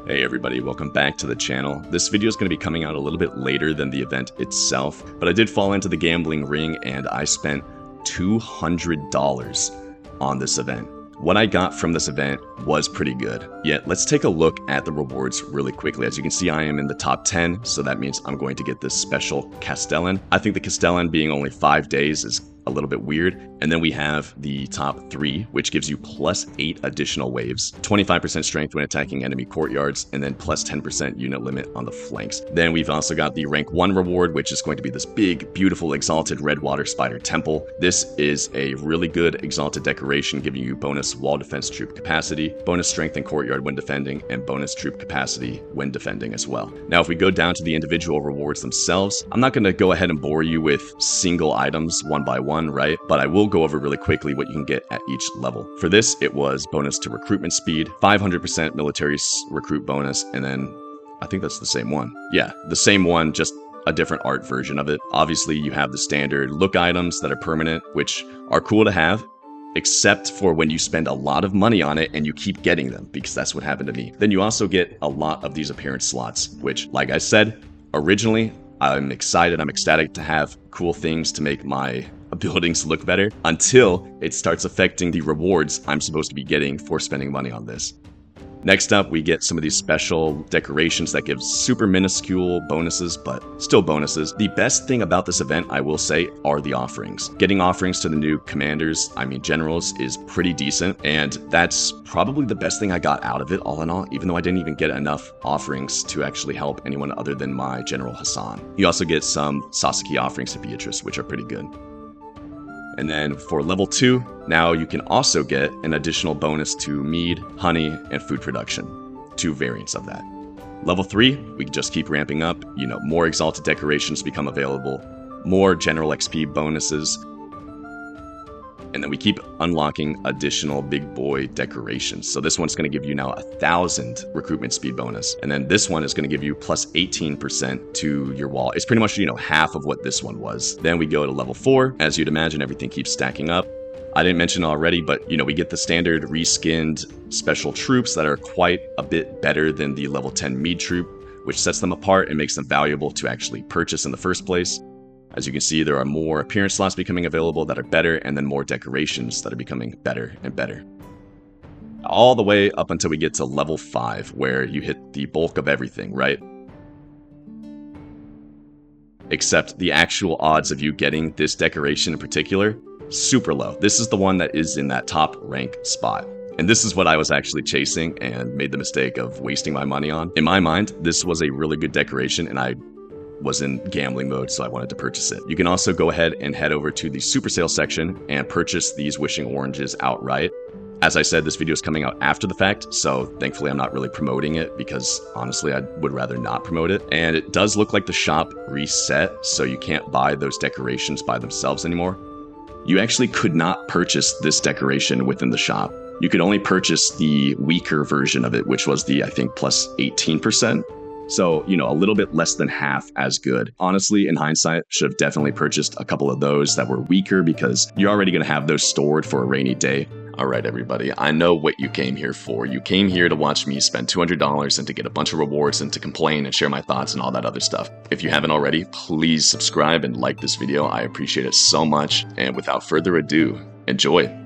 Hey everybody, welcome back to the channel. This video is going to be coming out a little bit later than the event itself, but I did fall into the gambling ring and I spent $200 on this event. What I got from this event was pretty good. Yet, let's take a look at the rewards really quickly. As you can see, I am in the top 10, so that means I'm going to get this special Castellan. I think the Castellan being only 5 days is a little bit weird. And then we have the top 3, which gives you plus 8 additional waves, 25% strength when attacking enemy courtyards, and then plus 10% unit limit on the flanks. Then we've also got the rank 1 reward, which is going to be this big, beautiful, exalted red water spider temple. This is a really good exalted decoration, giving you bonus wall defense troop capacity, bonus strength and courtyard when defending, and bonus troop capacity when defending as well. Now, if we go down to the individual rewards themselves, I'm not going to go ahead and bore you with single items one by one, right? But I will go over really quickly what you can get at each level. For this, it was bonus to recruitment speed, 500% military recruit bonus, and then I think that's the same one. Yeah, the same one, just a different art version of it. Obviously, you have the standard look items that are permanent, which are cool to have, except for when you spend a lot of money on it and you keep getting them, because that's what happened to me. Then you also get a lot of these appearance slots, which, like I said, originally, I'm excited, I'm ecstatic to have cool things to make my buildings look better until it starts affecting the rewards I'm supposed to be getting for spending money on this. Next up, we get some of these special decorations that give super minuscule bonuses, but still bonuses. The best thing about this event, I will say, are the offerings. Getting offerings to the new commanders, generals, is pretty decent, and that's probably the best thing I got out of it all in all, even though I didn't even get enough offerings to actually help anyone other than my General Hassan. You also get some Sasaki offerings to Beatrice, which are pretty good. And then for level 2, now you can also get an additional bonus to mead, honey, and food production. 2 variants of that. Level 3, we can just keep ramping up. More exalted decorations become available, more general XP bonuses, and then we keep unlocking additional big boy decorations. So this one's going to give you now 1,000 recruitment speed bonus. And then this one is going to give you plus 18% to your wall. It's pretty much, half of what this one was. Then we go to level 4. As you'd imagine, everything keeps stacking up. I didn't mention already, but we get the standard reskinned special troops that are quite a bit better than the level 10 mead troop, which sets them apart and makes them valuable to actually purchase in the first place. As you can see, there are more appearance slots becoming available that are better, and then more decorations that are becoming better and better. All the way up until we get to level 5, where you hit the bulk of everything, right? Except the actual odds of you getting this decoration in particular, super low. This is the one that is in that top rank spot. And this is what I was actually chasing and made the mistake of wasting my money on. In my mind, this was a really good decoration, and I was in gambling mode, so I wanted to purchase it. You can also go ahead and head over to the super sale section and purchase these wishing oranges outright. As I said, this video is coming out after the fact, so thankfully I'm not really promoting it because honestly I would rather not promote it. And it does look like the shop reset, so you can't buy those decorations by themselves anymore. You actually could not purchase this decoration within the shop. You could only purchase the weaker version of it, which was the, I think, plus 18%. So, a little bit less than half as good. Honestly, in hindsight, should have definitely purchased a couple of those that were weaker because you're already going to have those stored for a rainy day. All right, everybody, I know what you came here for. You came here to watch me spend $200 and to get a bunch of rewards and to complain and share my thoughts and all that other stuff. If you haven't already, please subscribe and like this video. I appreciate it so much. And without further ado, enjoy.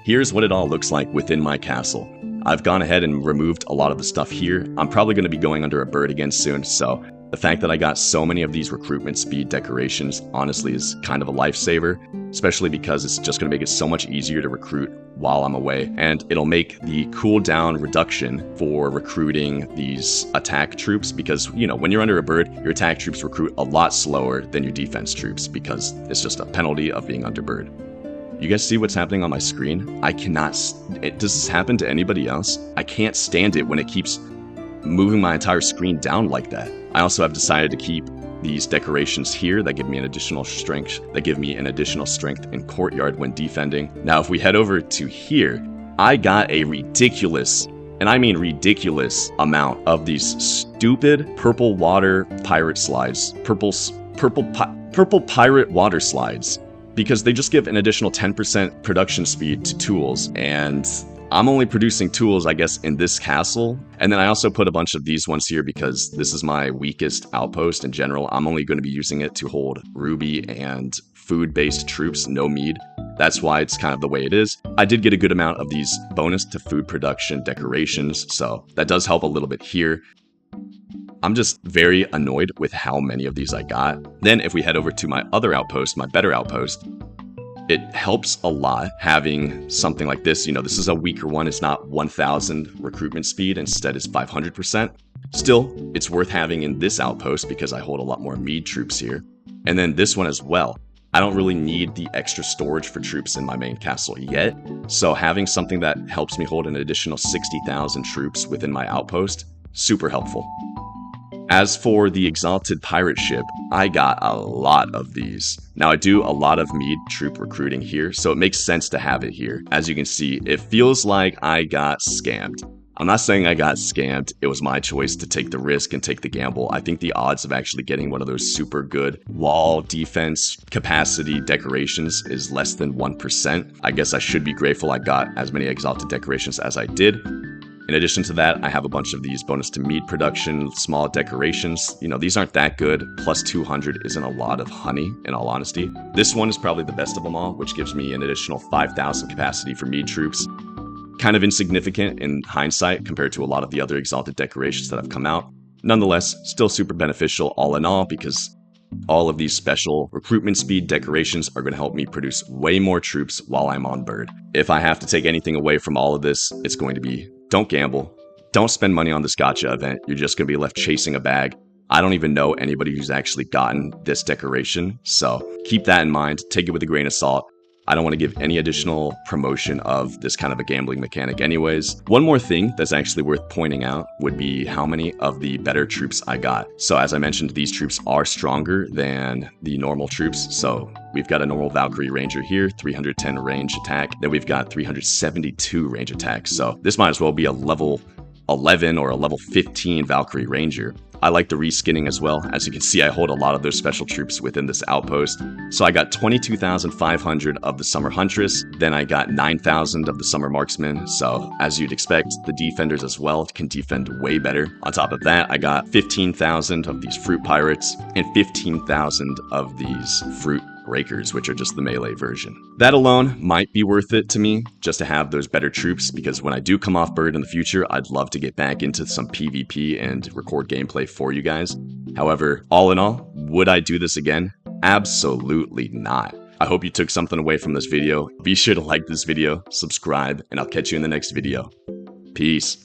Here's what it all looks like within my castle. I've gone ahead and removed a lot of the stuff here. I'm probably going to be going under a bird again soon, so the fact that I got so many of these recruitment speed decorations honestly is kind of a lifesaver, especially because it's just going to make it so much easier to recruit while I'm away, and it'll make the cooldown reduction for recruiting these attack troops because, you know, when you're under a bird, your attack troops recruit a lot slower than your defense troops because it's just a penalty of being under bird. You guys see what's happening on my screen? I cannot... does this happen to anybody else? I can't stand it when it keeps moving my entire screen down like that. I also have decided to keep these decorations here that give me an additional strength, in courtyard when defending. Now, if we head over to here, I got a ridiculous, and I mean ridiculous, amount of these stupid purple water pirate slides. Purple pirate water slides. Because they just give an additional 10% production speed to tools, and I'm only producing tools, I guess, in this castle. And then I also put a bunch of these ones here because this is my weakest outpost in general. I'm only going to be using it to hold ruby and food-based troops, no mead. That's why it's kind of the way it is. I did get a good amount of these bonus to food production decorations, so that does help a little bit here. I'm just very annoyed with how many of these I got. Then if we head over to my other outpost, my better outpost, it helps a lot having something like this. You know, this is a weaker one. It's not 1000 recruitment speed. Instead, it's 500%. Still, it's worth having in this outpost because I hold a lot more mead troops here. And then this one as well. I don't really need the extra storage for troops in my main castle yet. So having something that helps me hold an additional 60,000 troops within my outpost, super helpful. As for the Exalted Pirate Ship, I got a lot of these. Now I do a lot of mead troop recruiting here, so it makes sense to have it here. As you can see, it feels like I got scammed. I'm not saying I got scammed, it was my choice to take the risk and take the gamble. I think the odds of actually getting one of those super good wall defense capacity decorations is less than 1%. I guess I should be grateful I got as many Exalted decorations as I did. In addition to that, I have a bunch of these bonus to mead production, small decorations. You know, these aren't that good. Plus 200 isn't a lot of honey, in all honesty. This one is probably the best of them all, which gives me an additional 5,000 capacity for mead troops. Kind of insignificant in hindsight compared to a lot of the other Exalted decorations that have come out. Nonetheless, still super beneficial all in all because all of these special recruitment speed decorations are going to help me produce way more troops while I'm on bird. If I have to take anything away from all of this, it's going to be don't gamble. Don't spend money on this gacha event. You're just going to be left chasing a bag. I don't even know anybody who's actually gotten this decoration, so keep that in mind. Take it with a grain of salt. I don't want to give any additional promotion of this kind of a gambling mechanic anyways. One more thing that's actually worth pointing out would be how many of the better troops I got. So as I mentioned, these troops are stronger than the normal troops. So we've got a normal Valkyrie Ranger here, 310 range attack. Then we've got 372 range attack. So this might as well be a level 11 or a level 15 Valkyrie Ranger. I like the reskinning as well. As you can see, I hold a lot of those special troops within this outpost. So I got 22,500 of the Summer Huntress, then I got 9,000 of the Summer Marksman. So as you'd expect, the defenders as well can defend way better. On top of that, I got 15,000 of these Fruit Pirates and 15,000 of these Fruit Rakers, which are just the melee version. That alone might be worth it to me, just to have those better troops, because when I do come off bird in the future, I'd love to get back into some PvP and record gameplay for you guys. However, all in all, would I do this again? Absolutely not. I hope you took something away from this video. Be sure to like this video, subscribe, and I'll catch you in the next video. Peace.